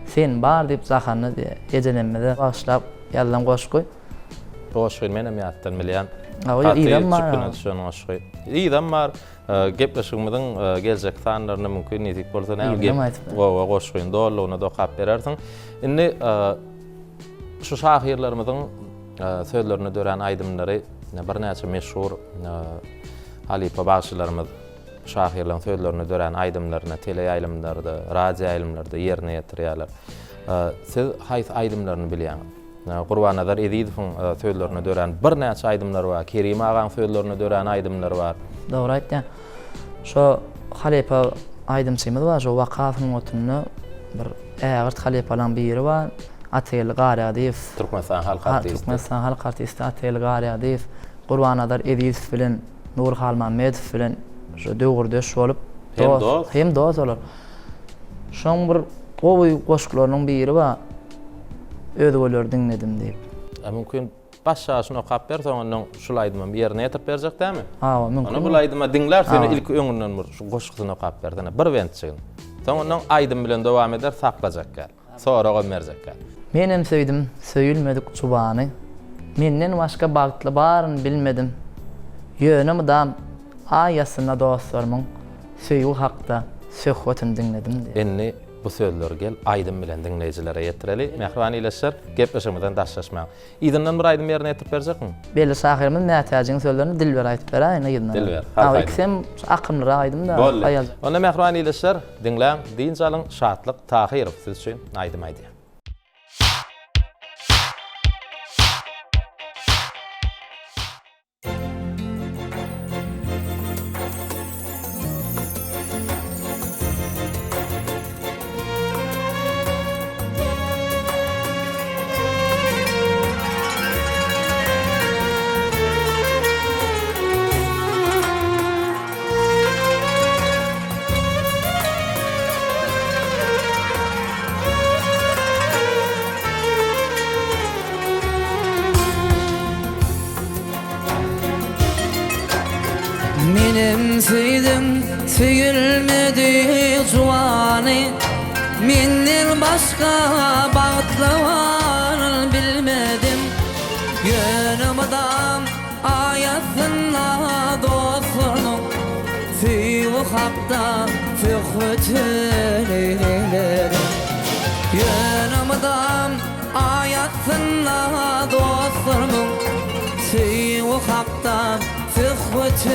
Sen bar diýip zahanna diýe. Ejelenmede başlap ýallan goşgoý. Goşgoý menem ýatdan bilýän. İdam var. İdam var. Gepleşigimiziň geljek sanlaryny mümkin ýetik bolsa näme gep. Goşgoýun dollugyna da okap berersiň. Indi şu şahirlerimiziň sözlerini dören aydımlary bir näçe meşhur halipa bagşylarymyz şahirlerin sözlerini dören aydımlaryna tele ýaýlymlarda, radio ýaýlymlarda ýerine ýetirýärler. Siz haýsy aydymlaryny bilýäňiz? Qurbanazar Edidowyň sözlerini dören bir näçe aydymlar bar. Kerim agaň sözlerini dören aydymlar bar. Dogry aýtdy. Şo halipa aydymçymyz bar, şo wakatyň otuny bir ägirt halipalan biri bar. Atel Gariadiyev, Türkmenistan halk artisti. Türkmenistan halk artisti Atel Gariadiyev, Qurbanazar Edidow bilen Nur Halmamedov bilen şu döwürdeş bolup hem dost bolar. Şoň bir gowy goşgularynyň biri bar. Ödügöler dinledim diýip. Mümkin başşaşyny okap berse onuň şul aýdymy bir ýerine ýetip berjek dämi? Mümkin. Onu bu aýdyma dinler seni ilk öňünden şu goşgyny okap berdine bir wentçigin. Soňra aýdym bilen dowam eder, saklajak gal. Sonra gömerjek gal. Menem söýdim, söýülmedik çubany. Menden başga bagtly baryn bilmedim. Ýönem dam aýasyna dostlarymyň söýü hakda söhbetini dinledim diýip. Enni bu sözler gel aydym bilen dinleýijilere ýetireli. Mehrbany ileşer, gepleşigimizden daşlaşmaýan. Ýygynyň bir aydym ýerine ýetip berjek mi? Belli şahyrymyň nätäjiň sözlerini dilber aýtyp beräýin ýygyna. Dilber. Iksem akymlyra aýdym da. Onda mehrbany ileşer, dinläň, diýinçalyň şatlyk Tahirow siz üçin aýdym aýdy. Menem söýdüm, söýülmedi juvany. Menden başga bagtly bar bilmedim. Ýönümdam aýasyna dostlaryň söýü hakda söhbetlerim. Ýönümdam aýasyna dostlaryň söýü hakda söhbetlerim.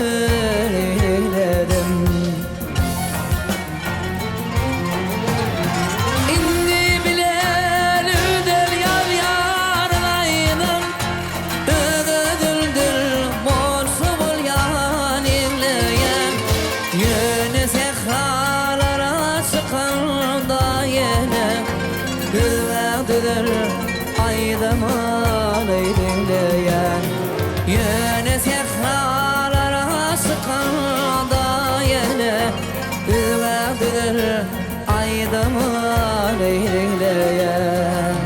Indi bilen ödel yar yarlaýdym, ödüldür bolsa bolýan ýeňleýän. Ýöne sehralara çykanda ýene düzdür aýdymyň eýleýän. Ýöne sehralara çykanda ýene düzdür aýdymyň eýleýän.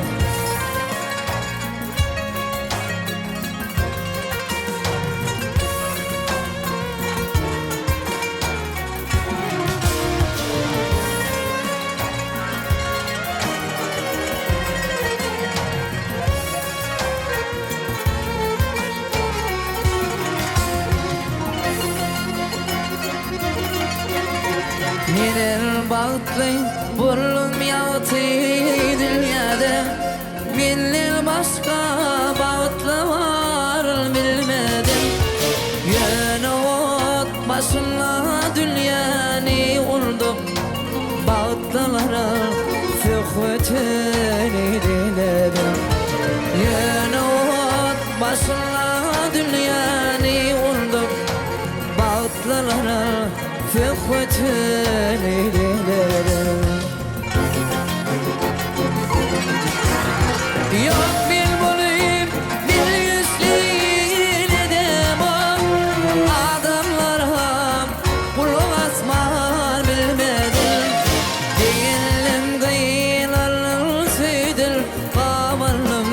Menem bagtly burlum ýaty dilýäde. başka bağıtlı var bilmedim. Yöne ot başına dünyani uldum. Bağıtlılara fühvetini diledim. Yöne ot başına dünyani uldum. Bağıtlılara fühvetini diledim. Yok bil bulayım, bil yüzlüğün edemem. Adamlara kulak asman bilmedim. Değilim gıylarlı süydür kavalım.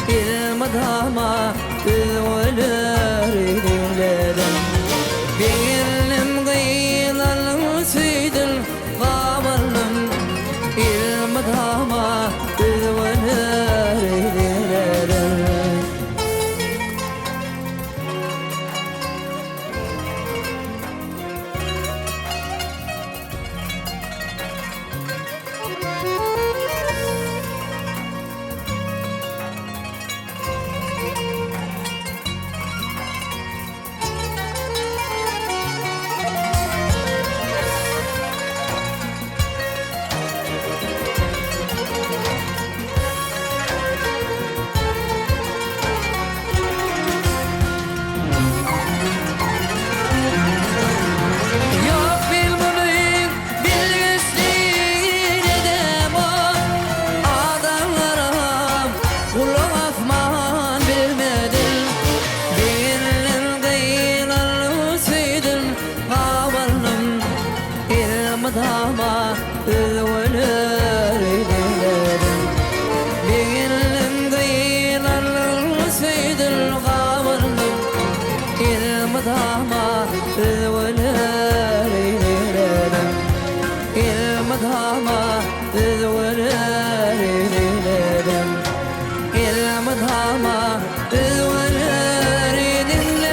İlmadama ölür diledim. Değilim gıylarlı süydür kavalım. İlmadama ölür dilerim. Yok bil bulayım, bil yüzlüğün edemem. Adamlara kulak asman bilmedim. Değilim gıylarlı süydüm kavalım. İlmadama ölür dilerim. Değilim gıylarlı süydüm kavalım. İlmadama ölür dilerim. İlmadama ölür dilerim. İlmadama ölür dilerim.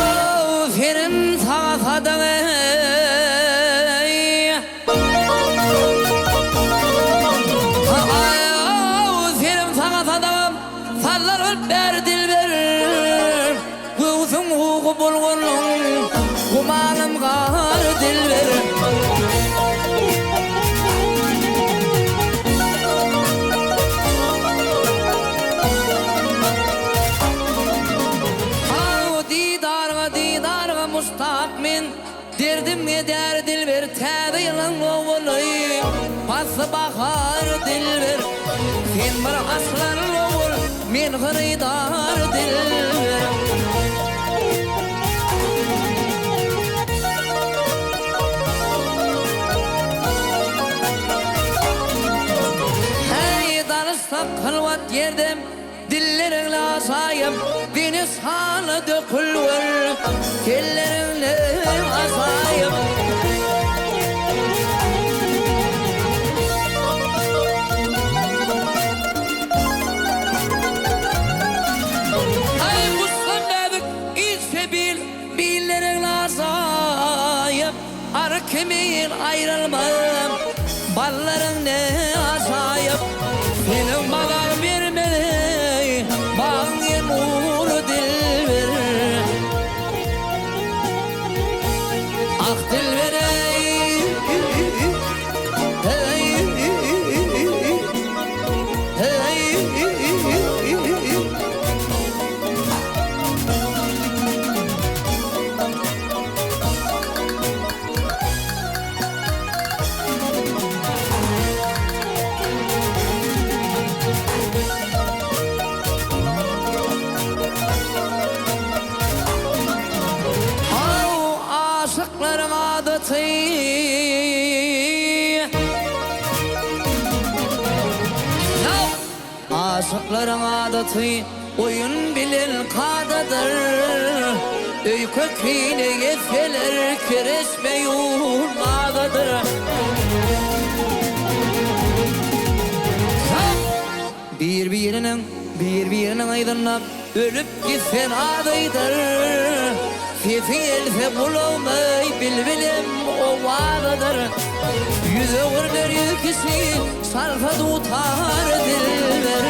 Aferin sana Sadık. Aferin sana Sadık. Sallar öper dilber. Kuzum huku bulgunun kumanım kar dilber. Didarga mustakmin derdim eder dilber. Täze yılan oğulay bası bakar dilber. Sen bir aslan oğul men hırıydar dilber. Hey danışsak kılvat yerdem dillerinle asayım. Beni sana dökülür dillerinle asayım. Ay kuslam dedik içe bil billerinle asayım. Ar kimin ayrılmam balların ne asayım. Senin bana vermeli bağın uğru dilber. adatı aşıkların adatı oyun bilen kadadır öy köküyle gefeler keresmeyun adadır birbirinin aydınlap ölüp gitsen adaydır Fefi elfe bulamay bilbilim o vadadır Yüze vurlar yükisi sarfa tutar dilber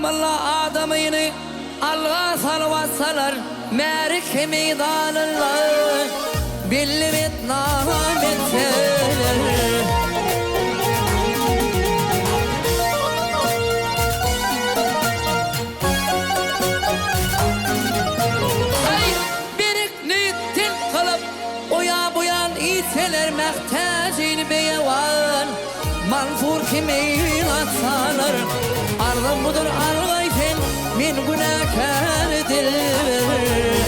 Allah adamı yine Allah'a salvat salar Merke meydanlar Bilmet nametler Ay birik nitin kalıp Oya buyan iteler mehtacin beyavan Manfur kimin atsalar Ardım budur argayfen min günahkar dilber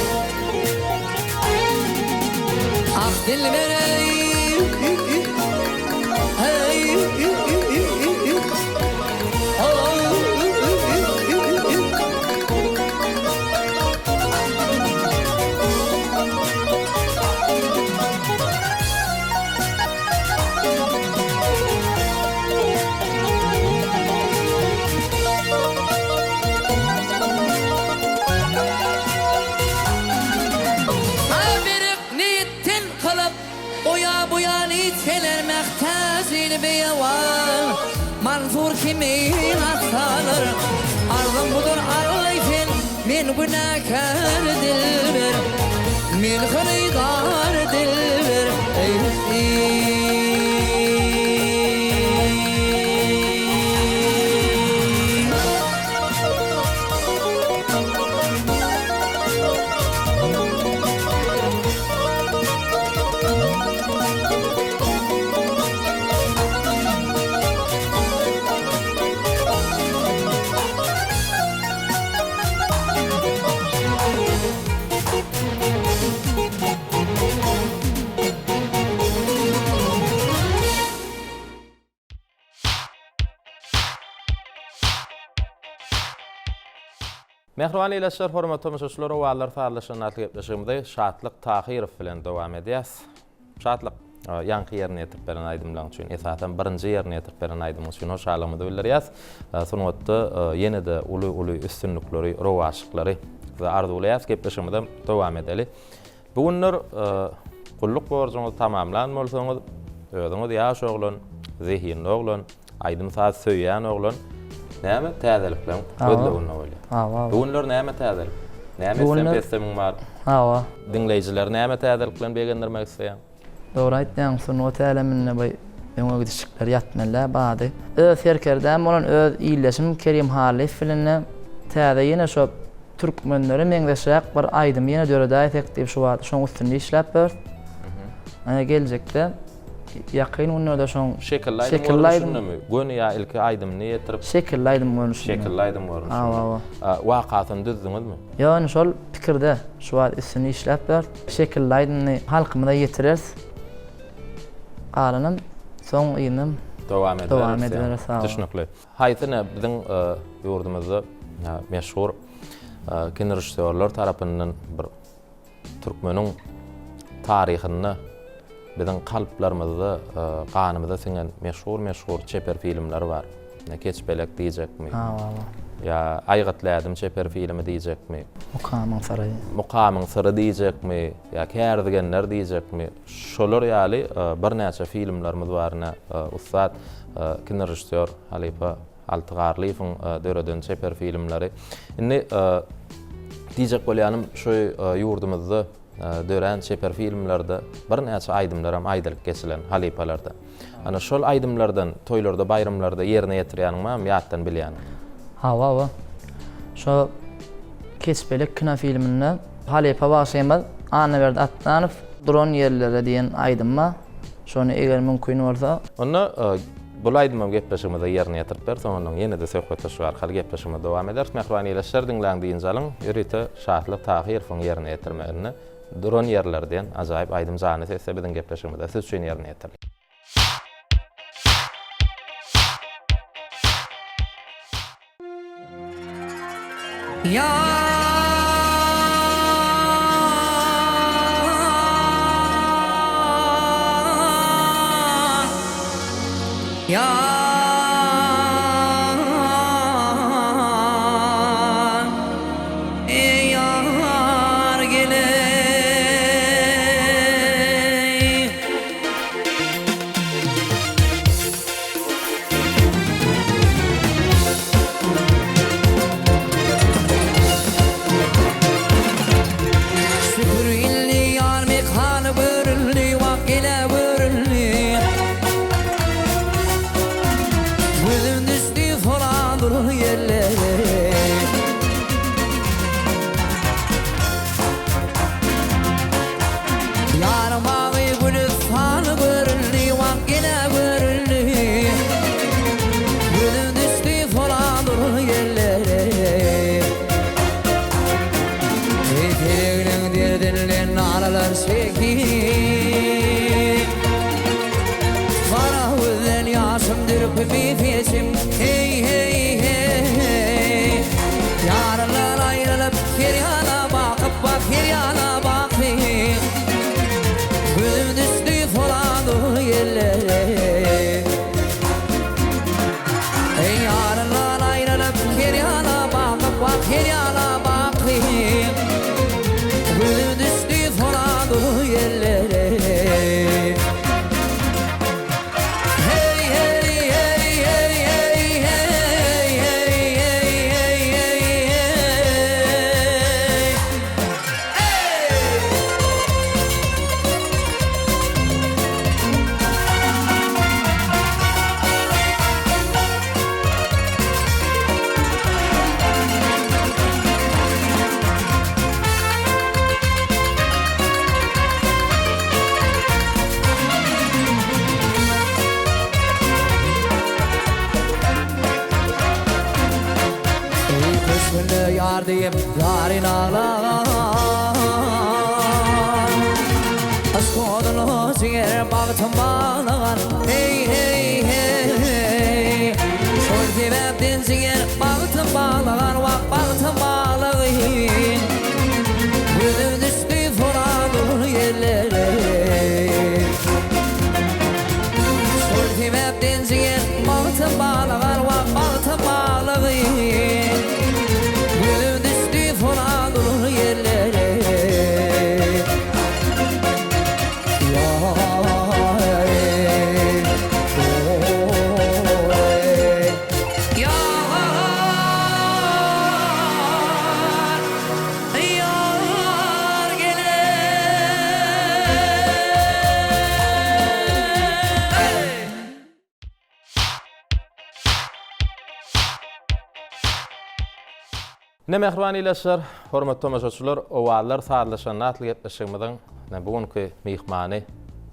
Ah dilber ey Teler mehtazil beyavan Manzur kimin atsalar Ardım budur arayfen Min günahkar dilber Min hırıydar dilber Mehriban eyleşler, hormatly tamaşaçylar, owalar farlaşan gepleşigimizde Şatlyk Tahirow bilen dowam edýäs. Şatlyk ýanky ýerine ýetip beren aýdymlaryň üçin, esasen birinji ýerine ýetip beren aýdym üçin hoşalygymyzy bildirýäs. Sonwatda ýene-de uly üstünlikleri, rowaşyklary we arzuwlaýas gepleşigimizde dowam edeli. Bugunlar gulluk borjuňyzy tamamlan bolsaňyz, özüňiz ýaş oglan, zehinli oglan, aýdym saat söýýän oglan näme täzelikler gözlegini bolýar. Bugunlar näme täzelik? Näme sempesimiň bar? Hawa. Dinleýijiler näme täzeliklerini begendirmek isleýär? Dogry aýtdyň, şonu tälemine bay öňe gidişikler ýatmalar bady. Öz serkerdäm bolan öz iýleşim Kerim Halif bilen täze ýene şo türkmenlere meňdeşek bir aýdym ýene döredäý tekdip şu wagt şoň üstünde işläp ber. Ana geljekde ýakyn onlarda şoň şekilläýdym. Göni ýa ilki aýdymny ýetirip şekilläýdym görnüşini. Şekilläýdym görnüşini. Hawa. Wakatyny düzdüňizmi? Ýani şol pikirde şu wagt üstünde işläp ber. Şekilläýdymny halkymyza ýetirers. Galanym soň ýynym dowam eder. Teşekkürler. Haýtyna biziň ýurdumyzda meşhur kino rejissörler tarapyndan bir türkmeniň taryhyny biziň kalplarymyzda, ganymyzda siňen meşhur çeper filmler bar. Keçbelek diýjekmi? Ya Aýgatlädim çeper filmi diýjekmi? Mukamyň syry diýjekmi? Ya Kärdigenler diýjekmi? Şolar ýaly bir näçe filmlerimiz barna ustad kino rejissör Halipa Altygarlywyň döreden çeper filmleri. Indi diýjek bolýanym şu ýurdumyzda dören çeper filmlerde bir näçe aýdymlar hem aýdylyk geçilen Halipalarda. Ana şol aýdymlardan toýlarda, bayramlarda ýerine ýetirýäňmi hem ýatdan bilýän? Hawa. Şo Keçbelek kino filminde Halipa başlaýmaz, ana berdi atlanyp duran ýerlere diýen aýdymma. Şonu eger mümkin bolsa, onda bu aydymam gepleşigimizde ýerine ýetirip ber, soňra ýene-de söhbetleşip arkaly gepleşigime dowam ederiz. Mehriban ýeler diňläň diýinjalyň ýürite şahatlyk Tahir fon ýerine ýetirmegini duran ýerlerden ajaýyp aýdym zany sesse biziň gepleşigimizde siz üçin ýerine ýetirdik. Yardıyım yarın ağlar Askodunu ciğer bağıtım bağlagan Hey hey hey Şol sebepten ciğer bağıtım bağlagan Vak bağıtım bağlagın Gülüm düştü foralı yerlere Şol sebepten ciğer bağıtım bağlagan Vak bağıtım bağlagın Ne mehriban ýeler, hormatly tamaşaçylar, owallar saatlaşan natly gepleşigimiziň bugünkü mihmany,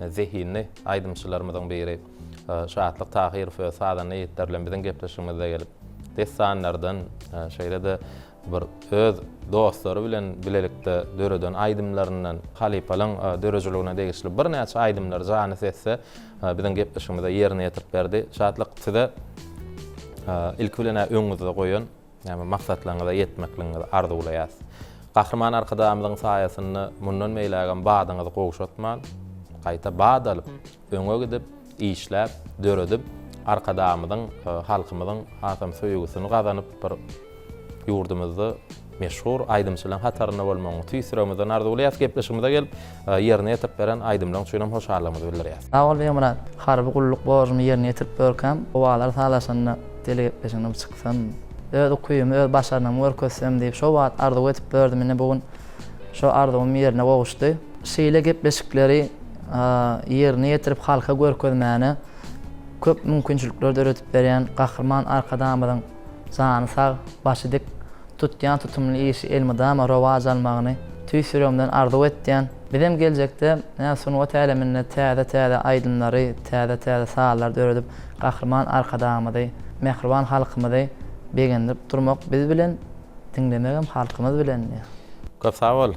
zehinli aýdymçylarymyzyň biri Şahatlyk Tahir we Sadan ýetdirlen biziň gepleşigimizde gelip desanlardan şeýle-de bir öz dostlary bilen bilelikde döreden aýdymlaryndan halypalyň dörejligine degişli bir näçe aýdymlar zany sesse biziň gepleşigimizde ýerine ýetirip berdi. Şahatlyk size ilk bilen öňüňizde goýan yani maksatlarına yetmekliğine arzulayas. Kahraman arkadamyzyň saýasyny mundan meýlägen badyňyzy gowuşatman, gaýta bad alyp, öňe gidip, işläp, döredip, arkadamyzyň, halkymyzyň hasam söýgüsini gazanyp bir ýurdumyzdy meşhur aýdymçylaryň hataryna bolmagyny tüýsüremizden arzulayas. Gepleşigimize gelip ýerine ýetip beren aýdymlaryň üçin hoşallygymyzy bildirýäs. Sağ ol Emran. Harby gulluk borcumy ýerine ýetip berkän, owalar salaşanyna dile gepleşigine çyksan öz okuyum, öz başarynam görkezsem diýip şo wagt arzu etip berdim. Mene bugün şo arzum ýerine gowuşdy. Şeýle gepleşikleri ýerine ýetirip halka görkezmäni köp mümkinçilikler öğretip berýän Gahrman arkadamyzyň zany sag, başydyk tutýan tutumly işi elmydama rowaj almagyny tüy sürüyomdan arzu etdiyen. Bizim gelecekte Sunuwa täliminde täze aydınlary, täze sağlar öğretip gahrman arkadamydy, mehriban halkymydy begendirip durmak biz bilen dinlemegem halkymyz bilen. Köp sağ ol.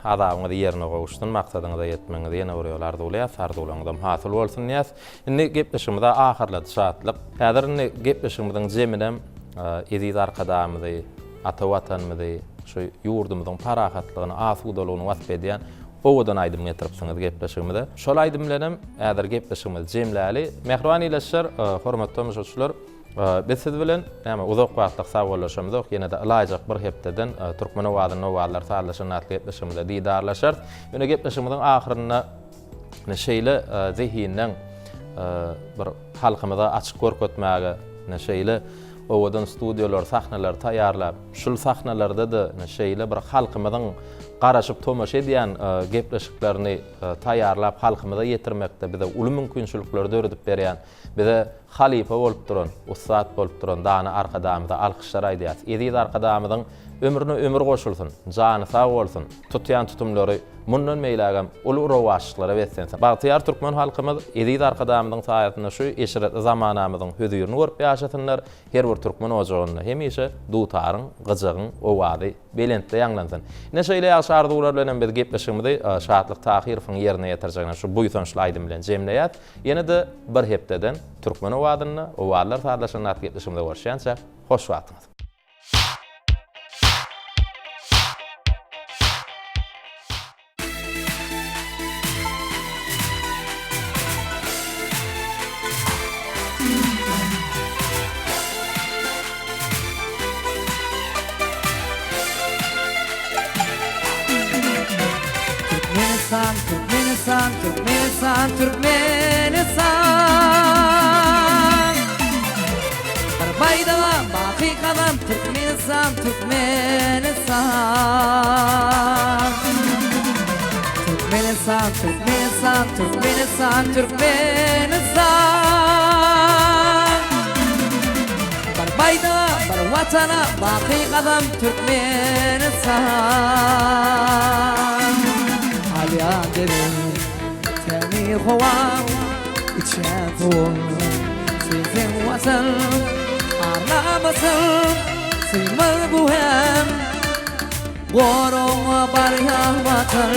Adamyňy ýerine gowuşdun, maksadyňyza ýetmeňiz ýene bir ýol arzuwlaýas, arzuwlaňyzdan hasyl bolsun diýäs. Indi gepleşigimizde ahyrlady şatlyk. Häzir indi gepleşigimiziň jeminem Ediz arkadamyzy, ata watanymyzy, şu ýurdumyzyň parahatlygyny, asudalygyny wasp edýän owadan aýdym getiripsiňiz gepleşigimizde. Şol aýdym bilenem, häzir gepleşigimiz jemläli. Mehriban ýylaşar, hormatly müşahitler. Biz siz bilen uzak wagtlyk sagawlaşamyz, ýene de ilaýjak bir hepdeden Türkmen owadyny owadlar saýlaşan atletleşimizde diýdarlaşar. Ýöne gepleşigimiziň ahyryna näşeýle zihinden bir halkymyza açyk görkezmäge, näşeýle owadan studiýalar, sahnalar taýýarlap, şol sahnalarda da näşeýle bir halkymyzyň garaşyp tomaşa edýän gepleşiklerini taýýarlap halkymyza ýetirmekde bize uly mümkinçilikler döredip berýän, bize halifa bolup duran, ustad bolup duran dany arkadamyza alkyşlar aýdýas. Ediz arkadamyzyň ömrüne ömür goşulsun, jany sag bolsun, tutýan tutumlary mundan meýlägem uly rowaşlyklara betsen. Bagtyar türkmen halkymyz Ediz arkadamyzyň saýatynda şu eşiretli zamanamyzyň hödüýürini görüp ýaşatynlar. Her bir türkmen ojagyny hemişe dutaryň, gyjagyň, owady belentde ýanglansyn. Näşeýle ýaşy arzuwlar bilen biz gepleşigimizi şatlyk tahyryň ýerine ýetirjekler. Şu buýsan aýdym bilen jemleýät. Ýene de bir hepdeden türkmen owadyny, owadlar saýlaşan atletleşimde görüşýänçe hoş wagtyňyz. Türkmenistan Barbayda baqi qalam Türkmenistan Barbayda bar watana baqi qalam Türkmenistan Aliyaderim tani hovam içefun sizin vatan aramasın silmar buhem Goroma barya vatan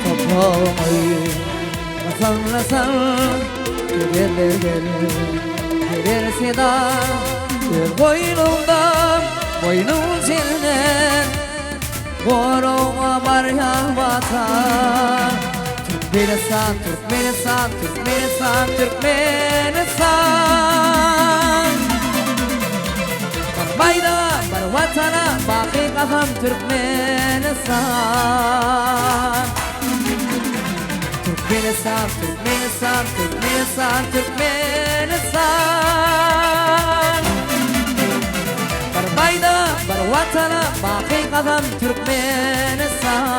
toplamayı vatanlasın gider seda bir boynumdan boynum çelinen Goroma barya vatan Türkmenistan Barbayda bar watana baqi qalam Türkmenistan Barbayda bar watana baqi qalam Türkmenistan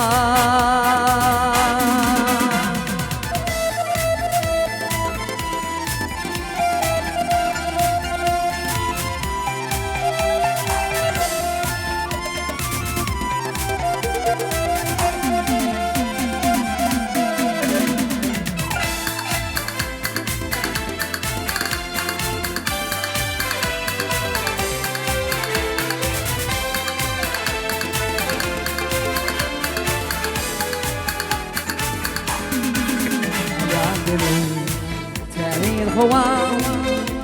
تاريخ هوام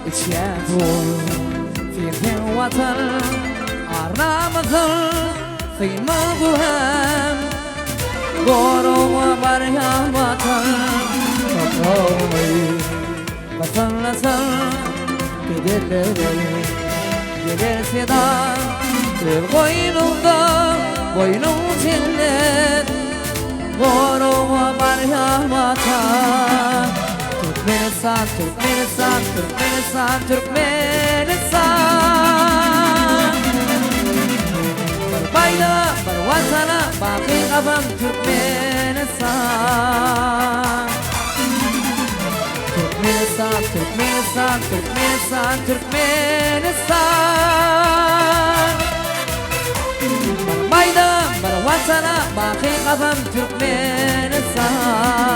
اتشافون في الوطن عرامزل في مضوهم قولوا وبرها وطن فقومي بطن لسل gider seda bir boynumda boynum çillet Goroma barya vatan Türkmenistan Barbayda bar watana baqi qalam Türkmenistan Barbayda bar vatana, bakın kafam Türkmenistan.